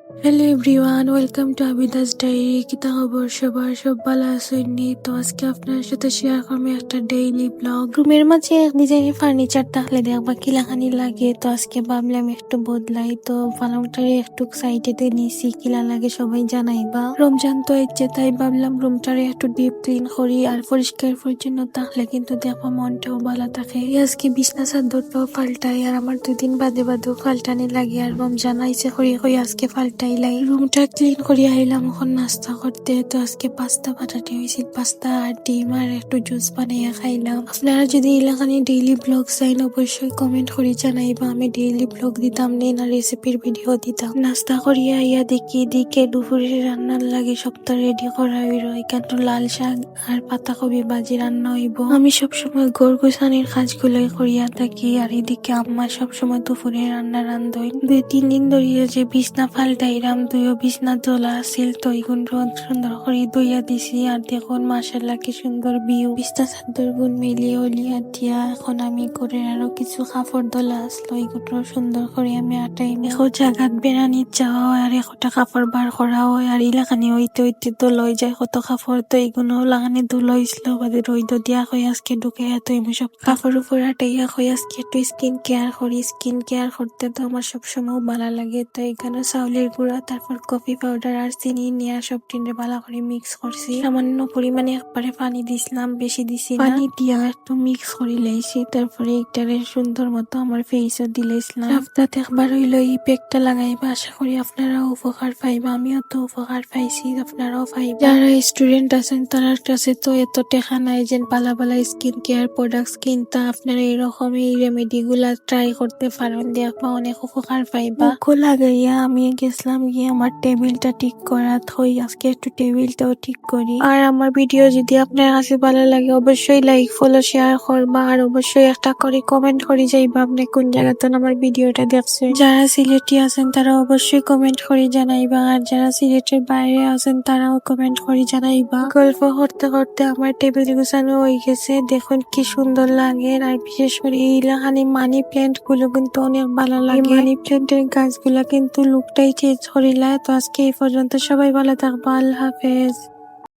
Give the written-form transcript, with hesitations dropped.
Hello everyone, welcome to Abida's diary. কিতা খবর সবার? সব ভালো আছেননি? তো আজকে আপনার সাথে শেয়ার করবো একটা ডেইলি ব্লগ। রুমের মাঝে এক ডিজাইনের ফার্নিচার থাকলে দেখবা কিলাখানি লাগে, তো আজকে ভাবলাম একটু বদলাই, তো পালংটারে একটু সাইডেতে নিছি, কিলা লাগে সবাই জানাইবা। রমজান তো ইচ্ছে, তাই ভাবলাম রুমটারে একটু ডিপ ক্লিন করি, আর পরিষ্কার পরিচ্ছন্ন থাকলে কিন্তু দেখবা মনটাও ভালো থাকে। আজকে বিছনা চাদরটাও পাল্টাই, আর আমার দুদিন বাদে বাদেও পাল্টানি লাগে, আর রমজান আইসে করি আজকে পাল্টাই লাই। রুমটা ক্লিন করি আইলাম এখন নাস্তা করতে। তো আজকে পাস্তা বানাতে হয়েছিল, পাস্তা আর ডিম আর একটু জুস বানাইয়া খাইলাম। আপনারা যদি এলাকানি ডেইলি ব্লগ চাইন অবশ্যই কমেন্ট করে জানাইবা, আমি ডেইলি ব্লগ দিতাম নি না রেসিপির ভিডিও দিতাম। নাস্তা করিয়া আইয়া দেখি দিকে দুপুরে রান্নার লাগে সবটা রেডি করা হইল। এখানে লাল শাক আর পাতাকপি ভাজি রান্না হইব। আমি সবসময় গড় গোছানির কাজগুলোই করিয়া থাকি, আর এদিকে আম্মা সবসময় দুপুরে রান্না রান্ধই। 2-3 দিন ধরিয়া যে বিছনা পাল্টাইলাম, দুইও বিছনা তোলা আছিল, তো এগুলো সুন্দর করে ধুইয়া দিছি। আর দেখুন মাশাআল্লাহ কি সুন্দর ভিউ। বিছনা চাদর গুণ মিলিয়ে উলিয়া দিয়া এখন আমি করে আরো কিছু কাপড় দোলা আসলো, এগুলো সুন্দর করে আমি আটাই এখন জাগাত বেড়ানি যাওয়া হয়, আর একটা কাপড় বার করা হয়, আর ইলাকানি হইতে হইতে তো লই যায় কত কাপড়। তো এগুলো লাগানি ধুলো হইছিল, বাদে রইদ দিয়া হয়ে আজকে ঢুকে এত সব কাপড় উপর আটাইয়া হয়ে আজকে একটু স্কিন কেয়ার করি। স্কিন কেয়ার করতে তো আমার সবসময় ভালো লাগে। তো এখানে চাউলের গুঁড়া, তারপর কফি পাউডার আর চিনি নিয়ে সব টিনে ভালো করে মিক্স করছি। সামান্য পরিমাণে একবারে পানি দিছিলাম, বেশি দিছি না। পানি দিয়া একটু মিক্স করে লাইছি, তারপরে এইটারে সুন্দর মতো আমার ফেসও দিলাইছিলাম। সপ্তাহে একবার হইলো এই প্যাকটা লাগাইবা, আশা করি আপনারাও উপকার পাইবা। আমিও তো উপকার পাইছি, আপনারাও পাইবা। যারা স্টুডেন্ট আছেন তার কাছে তো এত টেকা নাই যে ভালো ভালো স্কিন কেয়ার প্রোডাক্টস কিনতা, আপনারা এরকম এই রেমেডি গুলা ট্রাই করতে পারেন, দেখবা অনেক উপকার পাইবা। লাগাইয়া আমি গেছিলাম গিয়ে আমার টেবিলটা ঠিক করা থই, আজকে একটু টেবিলটাও ঠিক করি। আর আমার ভিডিও যদি আপনার কাছে ভালো লাগে অবশ্যই লাইক ফলো শেয়ার করবা, আর অবশ্যই একটা করে কমেন্ট করে যাইবা আপনি কোন জায়গাতে আমার ভিডিওটা দেখছেন। যারা সিলেটি আছেন তারা অবশ্যই কমেন্ট করে জানাইবা, আর যারা সিলেটের বাইরে আছেন তারাও কমেন্ট করে জানাইবা। গল্প করতে করতে আমার টেবিল গুছানো হয়ে গেছে, দেখুন কি সুন্দর লাগে। আর বিশেষ করে এই এলাকানি মানি প্ল্যান্ট গুলো কিন্তু অনেক ভালো লাগে। মানি প্ল্যান্টের গাছগুলা কিন্তু লুকটাই চেঞ্জ করিলা। তো আজকে এই পর্যন্ত, সবাই ভালো থাকবা, আল্লাহ হাফেজ।